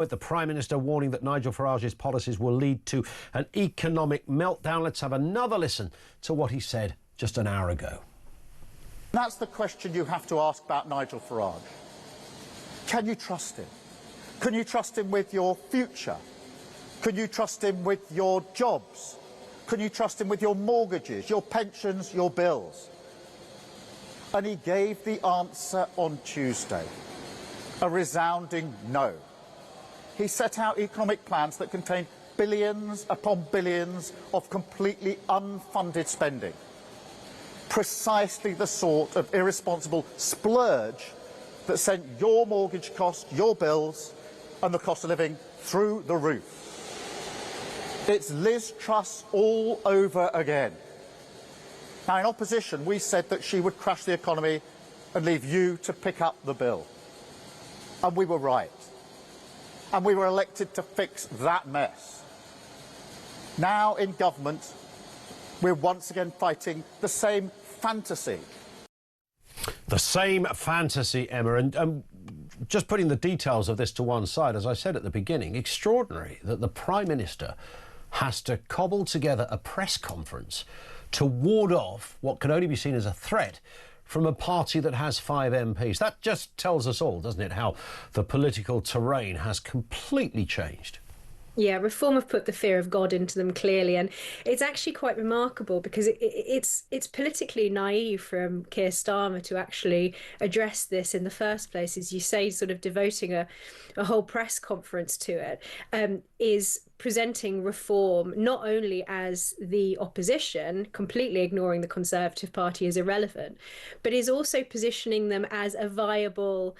With the Prime Minister warning that Nigel Farage's policies will lead to an economic meltdown. Let's have another listen to what he said just an hour ago. That's the question you have to ask about Nigel Farage. Can you trust him? Can you trust him with your future? Can you trust him with your jobs? Can you trust him with your mortgages, your pensions, your bills? And he gave the answer on Tuesday, a resounding no. He set out economic plans that contained billions upon billions of completely unfunded spending. Precisely the sort of irresponsible splurge that sent your mortgage cost, your bills and the cost of living through the roof. It's Liz Truss all over again. Now, in opposition, we said that she would crash the economy and leave you to pick up the bill. And we were right. And we were elected to fix that mess. Now, in government, we're once again fighting the same fantasy. The same fantasy, Emma. And just putting the details of this to one side, as I said at the beginning, extraordinary that the Prime Minister has to cobble together a press conference to ward off what can only be seen as a threat from a party that has 5 MPs. That just tells us all, doesn't it, how the political terrain has completely changed. Yeah, Reform have put the fear of God into them clearly, and it's actually quite remarkable because it's politically naive from Keir Starmer to actually address this in the first place. As you say, sort of devoting a whole press conference to it, is presenting Reform not only as the opposition, completely ignoring the Conservative Party as irrelevant, but is also positioning them as a viable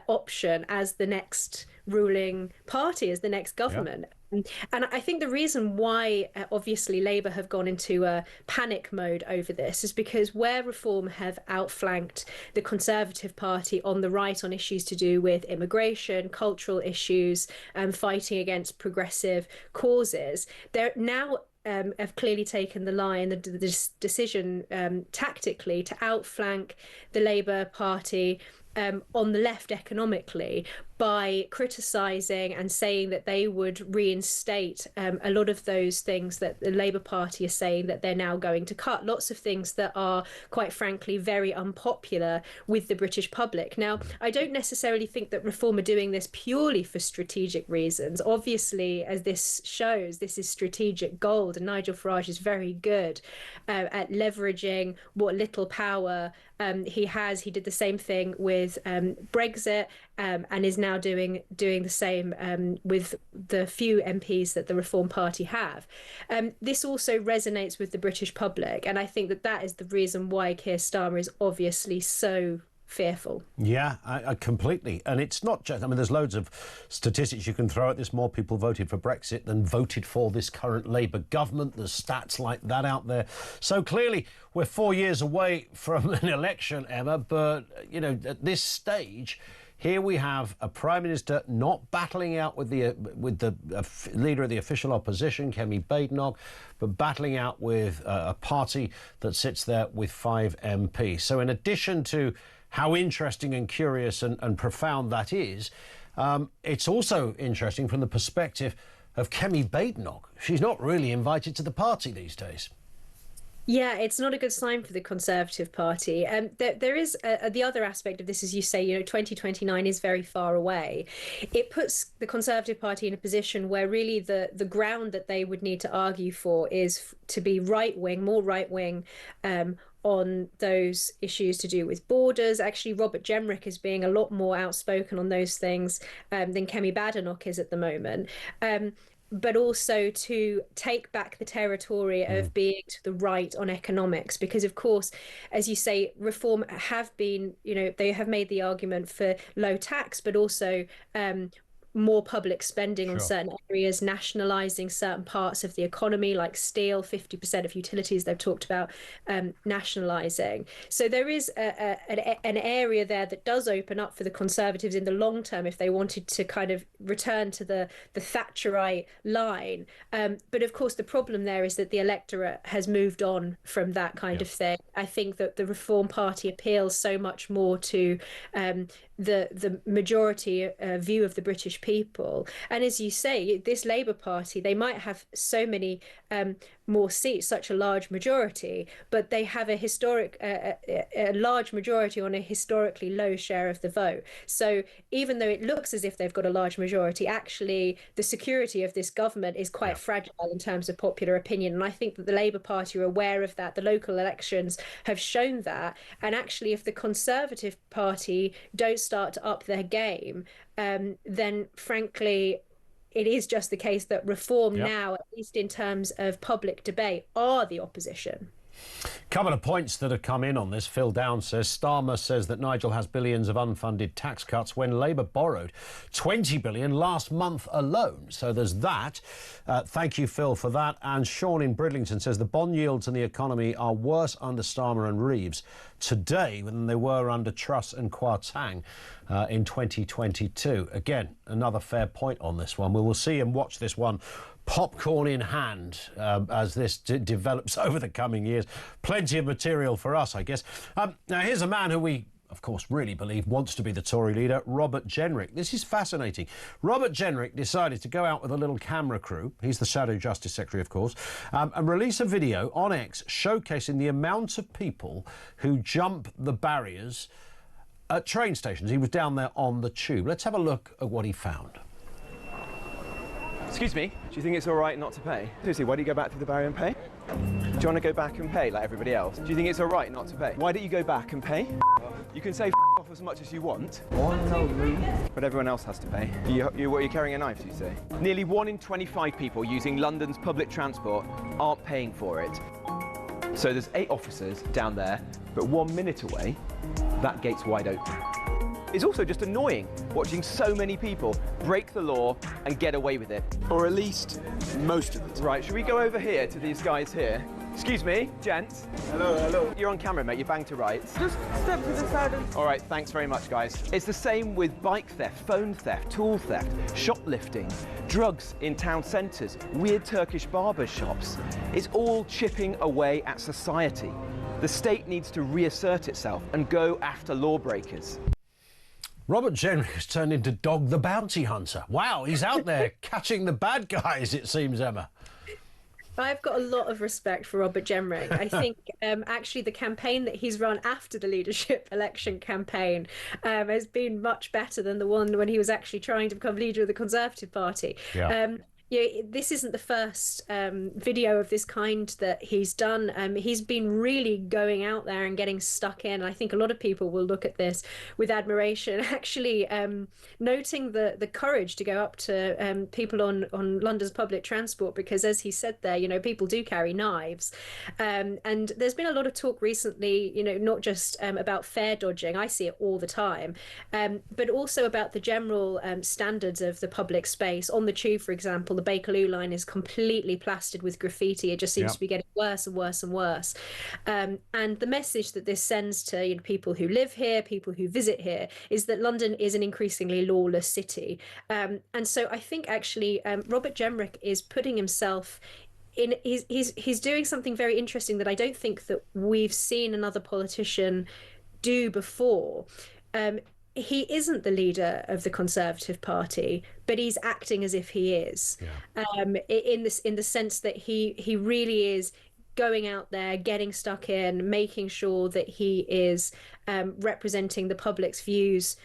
option as the next ruling party, as the next government. Yeah. And I think the reason why, obviously, Labour have gone into a panic mode over this is because where Reform have outflanked the Conservative Party on the right on issues to do with immigration, cultural issues, fighting against progressive causes, they're now have clearly taken the line, the decision tactically to outflank the Labour Party on the left economically by criticising and saying that they would reinstate a lot of those things that the Labour Party is saying that they're now going to cut. Lots of things that are, quite frankly, very unpopular with the British public. Now, I don't necessarily think that Reform are doing this purely for strategic reasons. Obviously, as this shows, this is strategic gold, and Nigel Farage is very good at leveraging what little power he has. He did the same thing with Brexit and is now doing the same with the few MPs that the Reform Party have. This also resonates with the British public, and I think that that is the reason why Keir Starmer is obviously so fearful. Yeah, I completely. And it's not just, I mean, there's loads of statistics you can throw at this. More people voted for Brexit than voted for this current Labour government. There's stats like that out there. So clearly we're 4 years away from an election, Emma, but, you know, at this stage, here we have a Prime Minister not battling out with the leader of the official opposition, Kemi Badenoch, but battling out with a party that sits there with 5 MPs. So in addition to how interesting and curious and profound that is, it's also interesting from the perspective of Kemi Badenoch. She's not really invited to the party these days. Yeah, it's not a good sign for the Conservative Party. There is the other aspect of this, as you say, 2029 is very far away. It puts the Conservative Party in a position where really the ground that they would need to argue for is to be right-wing, more right-wing, on those issues to do with borders. Actually, Robert Genrick is being a lot more outspoken on those things than Kemi Badenoch is at the moment. But also to take back the territory of being to the right on economics, because of course, as you say, Reform have been, they have made the argument for low tax, but also more public spending on certain areas, nationalising certain parts of the economy like steel, 50% of utilities they've talked about nationalising. So there is an area there that does open up for the Conservatives in the long term if they wanted to kind of return to the Thatcherite line. But of course, the problem there is that the electorate has moved on from that kind of thing. I think that the Reform Party appeals so much more to the majority view of the British people. And as you say, this Labour Party, they might have so many more seats, such a large majority, but they have a large majority on a historically low share of the vote. So even though it looks as if they've got a large majority, actually the security of this government is quite fragile in terms of popular opinion. And I think that the Labour Party are aware of that. The local elections have shown that. And actually, if the Conservative Party don't start to up their game, then frankly, it is just the case that Reform now, at least in terms of public debate, are the opposition. Couple of points that have come in on this. Phil Down says Starmer says that Nigel has billions of unfunded tax cuts when Labour borrowed 20 billion last month alone. So there's that. Thank you, Phil, for that. And Sean in Bridlington says the bond yields and the economy are worse under Starmer and Reeves today than they were under Truss and Kwarteng in 2022. Again, another fair point on this one. We will see and watch this one popcorn in hand as this develops over the coming years. Plenty of material for us, I guess. Now, here's a man who we, of course, really believe wants to be the Tory leader, Robert Genrick. This is fascinating. Robert Genrick decided to go out with a little camera crew, he's the Shadow Justice Secretary, of course, and release a video on X showcasing the amount of people who jump the barriers at train stations. He was down there on the tube. Let's have a look at what he found. Excuse me, do you think it's all right not to pay? Seriously, why do you go back through the barrier and pay? Do you want to go back and pay like everybody else? Do you think it's all right not to pay? Why don't you go back and pay? You can say off as much as you want. Oh, no, but everyone else has to pay. You're carrying a knife, you say? Nearly 1 in 25 people using London's public transport aren't paying for it. So there's 8 officers down there, but 1 minute away, that gate's wide open. It's also just annoying watching so many people break the law and get away with it. Or at least most of it. Right, should we go over here to these guys here? Excuse me, gents. Hello, hello. You're on camera, mate. You're bang to rights. Just step to the side and... All right, thanks very much, guys. It's the same with bike theft, phone theft, tool theft, shoplifting, drugs in town centres, weird Turkish barber shops. It's all chipping away at society. The state needs to reassert itself and go after lawbreakers. Robert Jenrick has turned into Dog the Bounty Hunter. Wow, he's out there catching the bad guys, it seems, Emma. I've got a lot of respect for Robert Genrick. I think actually the campaign that he's run after the leadership election campaign has been much better than the one when he was actually trying to become leader of the Conservative Party. Yeah. This isn't the first video of this kind that he's done. He's been really going out there and getting stuck in. I think a lot of people will look at this with admiration, actually noting the courage to go up to people on London's public transport, because as he said there, people do carry knives. And there's been a lot of talk recently, not just about fare dodging, I see it all the time, but also about the general standards of the public space. On the tube, for example, the Bakerloo line is completely plastered with graffiti. It just seems to be getting worse and worse and worse. And the message that this sends to people who live here, people who visit here, is that London is an increasingly lawless city. And so I think actually Robert Genrick is putting himself in. He's doing something very interesting that I don't think that we've seen another politician do before. He isn't the leader of the Conservative Party, but he's acting as if he is. In the sense that he really is going out there, getting stuck in, making sure that he is representing the public's views,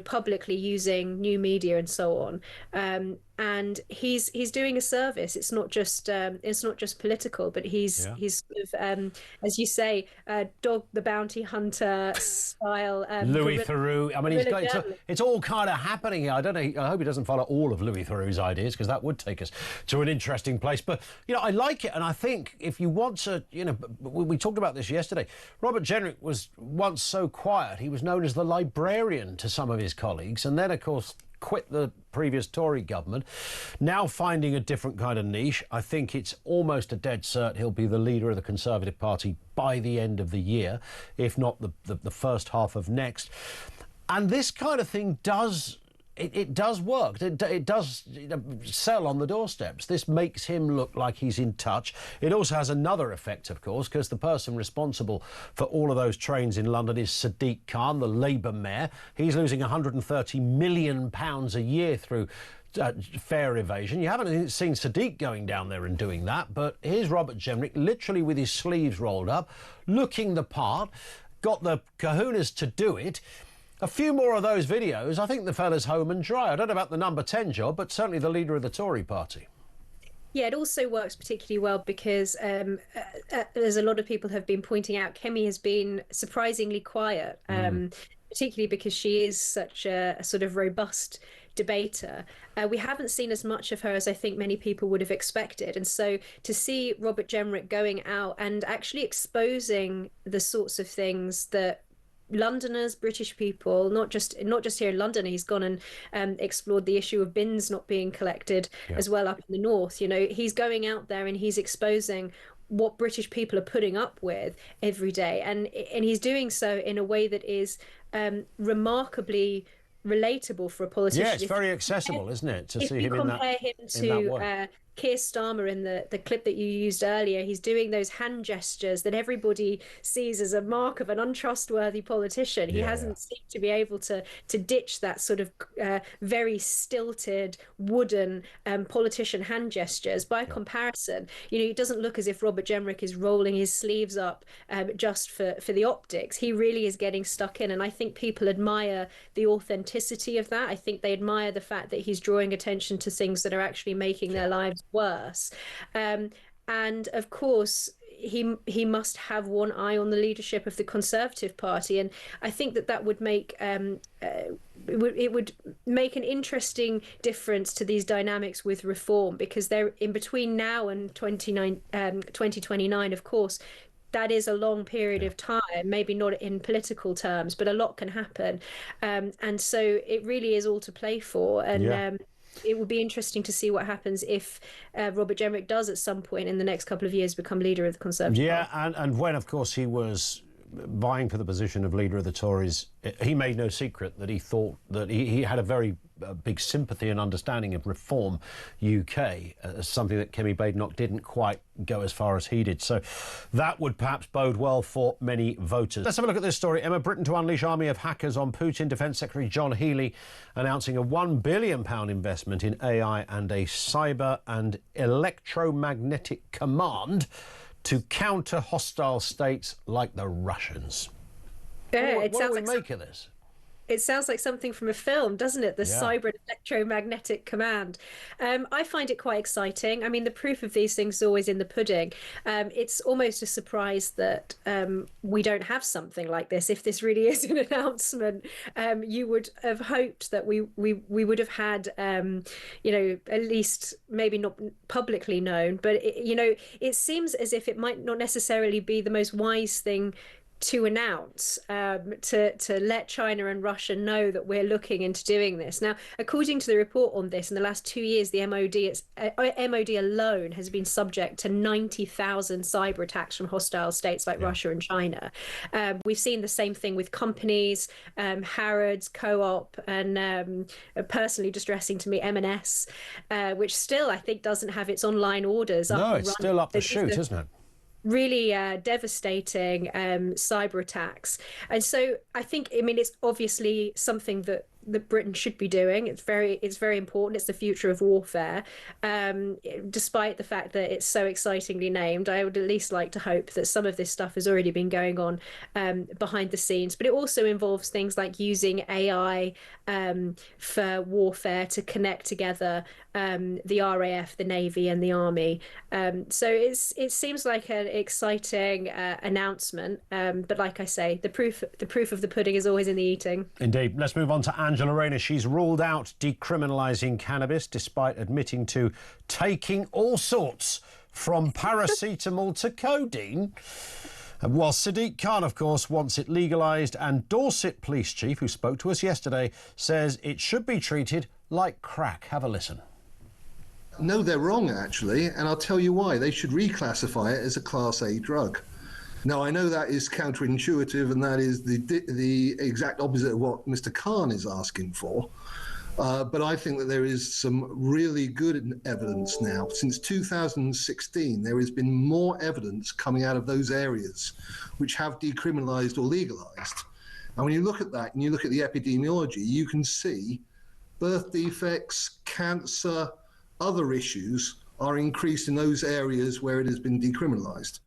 publicly using new media and so on. And he's doing a service. It's not just political, but he's sort of, as you say, Dog the Bounty Hunter style. Louis Theroux. I mean, it's all kind of happening here. I don't know. I hope he doesn't follow all of Louis Theroux's ideas, because that would take us to an interesting place. But I like it, and I think if you want to, we talked about this yesterday. Robert Genrick was once so quiet. He was known as the librarian to some of his colleagues, and then, of course, quit the previous Tory government, now finding a different kind of niche. I think it's almost a dead cert he'll be the leader of the Conservative Party by the end of the year, if not the first half of next. And this kind of thing does it does work. It does sell on the doorsteps. This makes him look like he's in touch. It also has another effect, of course, because the person responsible for all of those trains in London is Sadiq Khan, the Labour mayor. He's losing £130 million a year through fare evasion. You haven't seen Sadiq going down there and doing that, but here's Robert Jenrick, literally with his sleeves rolled up, looking the part, got the kahunas to do it. A few more of those videos, I think the fella's home and dry. I don't know about the number 10 job, but certainly the leader of the Tory party. Yeah, it also works particularly well because, as a lot of people have been pointing out, Kemi has been surprisingly quiet, particularly because she is such a sort of robust debater. We haven't seen as much of her as I think many people would have expected. And so to see Robert Jenrick going out and actually exposing the sorts of things that Londoners, British people, not just here in London, he's gone and explored the issue of bins not being collected as well up in the north. You know, he's going out there and he's exposing what British people are putting up with every day, and he's doing so in a way that is remarkably relatable for a politician. Yeah, it's very accessible, isn't it, to see him in that way. If you compare him to Keir Starmer in the clip that you used earlier, he's doing those hand gestures that everybody sees as a mark of an untrustworthy politician. He hasn't seemed to be able to ditch that sort of very stilted, wooden politician hand gestures. By comparison, you know, it doesn't look as if Robert Jenrick is rolling his sleeves up just for the optics. He really is getting stuck in, and I think people admire the authenticity of that. I think they admire the fact that he's drawing attention to things that are actually making their lives worse. And of course, he must have one eye on the leadership of the Conservative Party, and I think that would make it would make an interesting difference to these dynamics with reform, because they're in between now and 2029, of course. That is a long period of time, maybe not in political terms, but a lot can happen. And so it really is all to play for. And it would be interesting to see what happens if Robert Jenrick does at some point in the next couple of years become leader of the Conservative Party. Yeah, and when, of course, he was vying for the position of leader of the Tories, he made no secret that he thought that he had a very big sympathy and understanding of Reform UK, something that Kemi Badenoch didn't quite go as far as he did. So that would perhaps bode well for many voters. Let's have a look at this story. Emma, Britain to unleash army of hackers on Putin. Defence Secretary John Healey announcing a £1 billion investment in AI and a cyber and electromagnetic command to counter hostile states like the Russians. Yeah, what do we make of this? It sounds like something from a film, doesn't it? The cyber and electromagnetic command. I find it quite exciting. I mean, the proof of these things is always in the pudding. It's almost a surprise that we don't have something like this. If this really is an announcement, you would have hoped that we would have had, you know, at least maybe not publicly known, but it seems as if it might not necessarily be the most wise thing to announce, to let China and Russia know that we're looking into doing this. Now, according to the report on this, in the last 2 years, the MOD alone has been subject to 90,000 cyber attacks from hostile states like Russia and China. We've seen the same thing with companies, Harrods, Co-op, and personally distressing to me, M&S, which still, I think, doesn't have its online orders up. No, it's still up the chute, isn't it? Really devastating cyber attacks. And so I think, I mean, it's obviously something that Britain should be doing. It's very important. It's the future of warfare. Despite the fact that it's so excitingly named, I would at least like to hope that some of this stuff has already been going on behind the scenes. But it also involves things like using AI for warfare to connect together the RAF, the Navy, and the Army. So it seems like an exciting announcement. But like I say, the proof of the pudding is always in the eating. Indeed. Let's move on to Angela Raine. She's ruled out decriminalising cannabis despite admitting to taking all sorts from paracetamol to codeine. While Sadiq Khan, of course, wants it legalised, and Dorset Police Chief, who spoke to us yesterday, says it should be treated like crack. Have a listen. No, they're wrong, actually, and I'll tell you why. They should reclassify it as a Class A drug. Now, I know that is counterintuitive, and that is the exact opposite of what Mr. Khan is asking for. But I think that there is some really good evidence now. Since 2016, there has been more evidence coming out of those areas which have decriminalised or legalised. And when you look at that and you look at the epidemiology, you can see birth defects, cancer, other issues are increased in those areas where it has been decriminalised.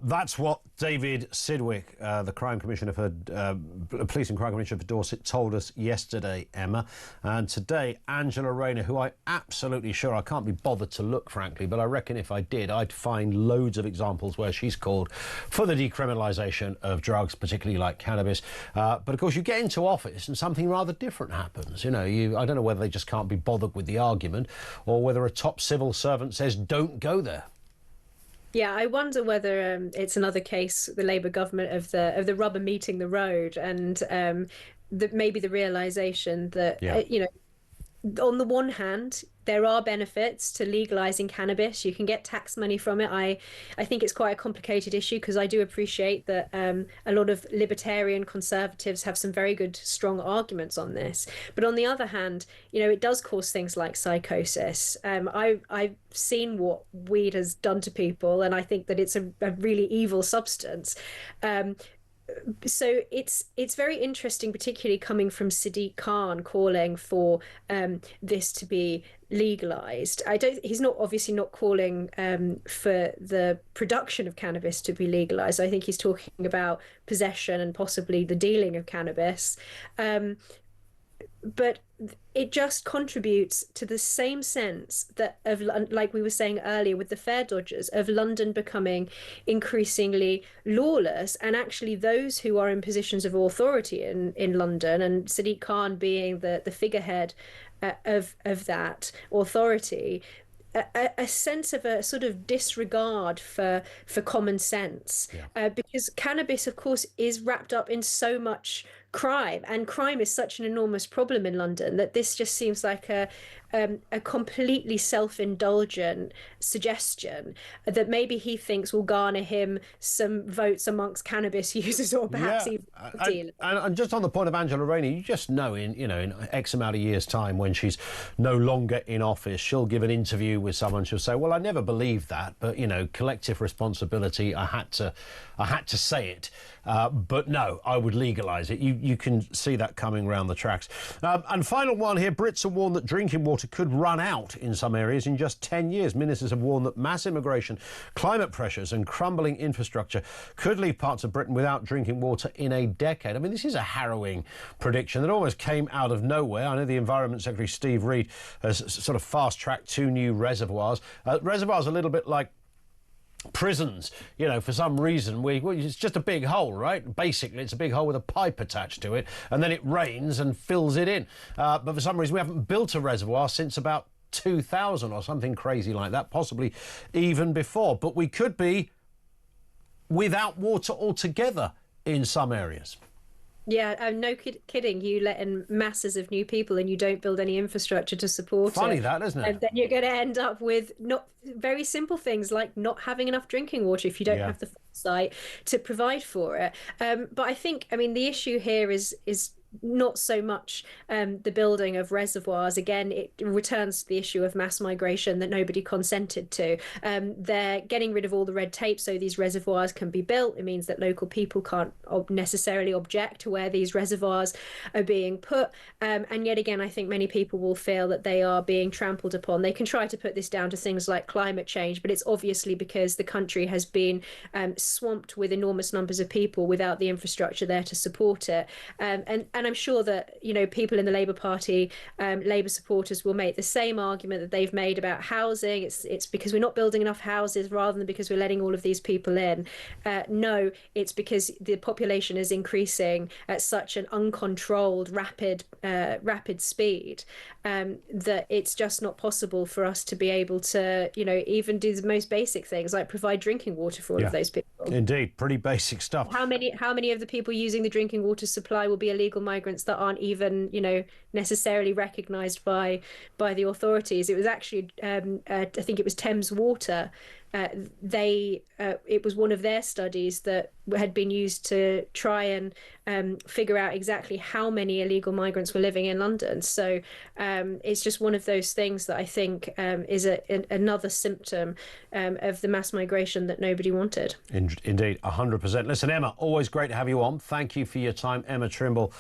That's what David Sidgwick, the crime commissioner for police and crime commissioner for Dorset, told us yesterday, Emma. And today, Angela Raine, who I absolutely sure I can't be bothered to look, frankly, but I reckon if I did, I'd find loads of examples where she's called for the decriminalisation of drugs, particularly like cannabis. But of course, you get into office and something rather different happens. You know, I don't know whether they just can't be bothered with the argument or whether a top civil servant says, don't go there. Yeah, I wonder whether it's another case, the Labour government, of the rubber meeting the road, and maybe the realisation that on the one hand, there are benefits to legalising cannabis. You can get tax money from it. I think it's quite a complicated issue, because I do appreciate that a lot of libertarian conservatives have some very good, strong arguments on this. But on the other hand, it does cause things like psychosis. I've seen what weed has done to people, and I think that it's a really evil substance. So it's very interesting, particularly coming from Sadiq Khan calling for this to be legalized. He's not obviously not calling for the production of cannabis to be legalized. I think he's talking about possession and possibly the dealing of cannabis. But it just contributes to the same sense that of, like we were saying earlier with the fare dodgers, of London becoming increasingly lawless, and actually those who are in positions of authority in London, and Sadiq Khan being the figurehead of that authority, a sense of a sort of disregard for common sense, because cannabis, of course, is wrapped up in so much crime, and crime is such an enormous problem in London that this just seems like a completely self-indulgent suggestion that maybe he thinks will garner him some votes amongst cannabis users, or perhaps even dealers. And just on the point of Angela Raine, you just know in X amount of years' time, when she's no longer in office, she'll give an interview with someone. She'll say, "Well, I never believed that, but collective responsibility. I had to say it, but no, I would legalise it." You can see that coming round the tracks. And final one here: Brits have warned that drinking water could run out in some areas in just 10 years. Ministers have warned that mass immigration, climate pressures and crumbling infrastructure could leave parts of Britain without drinking water in a decade. I mean, this is a harrowing prediction that almost came out of nowhere. I know the Environment Secretary Steve Reed has sort of fast-tracked 2 new reservoirs. Reservoirs are a little bit like prisons, for some reason it's just a big hole, right? Basically, it's a big hole with a pipe attached to it, and then it rains and fills it in. But for some reason, we haven't built a reservoir since about 2000 or something crazy like that, possibly even before. But we could be without water altogether in some areas. Yeah, no kidding. You let in masses of new people and you don't build any infrastructure to support it. Funny that, isn't it? And then you're going to end up with not very simple things like not having enough drinking water if you don't have the foresight to provide for it. But I think, the issue here is not so much the building of reservoirs. Again, it returns to the issue of mass migration that nobody consented to. They're getting rid of all the red tape so these reservoirs can be built. It means that local people can't necessarily object to where these reservoirs are being put. And yet again, I think many people will feel that they are being trampled upon. They can try to put this down to things like climate change, but it's obviously because the country has been swamped with enormous numbers of people without the infrastructure there to support it. And I'm sure that people in the Labour Party, Labour supporters, will make the same argument that they've made about housing. It's because we're not building enough houses rather than because we're letting all of these people in. No, it's because the population is increasing at such an uncontrolled, rapid speed that it's just not possible for us to be able to, even do the most basic things like provide drinking water for all of those people. Indeed, pretty basic stuff. How many of the people using the drinking water supply will be illegal migrants that aren't even, necessarily recognised by the authorities. It was actually, I think it was Thames Water. It was one of their studies that had been used to try and figure out exactly how many illegal migrants were living in London. So it's just one of those things that I think is another symptom of the mass migration that nobody wanted. Indeed, 100%. Listen, Emma, always great to have you on. Thank you for your time. Emma Trimble,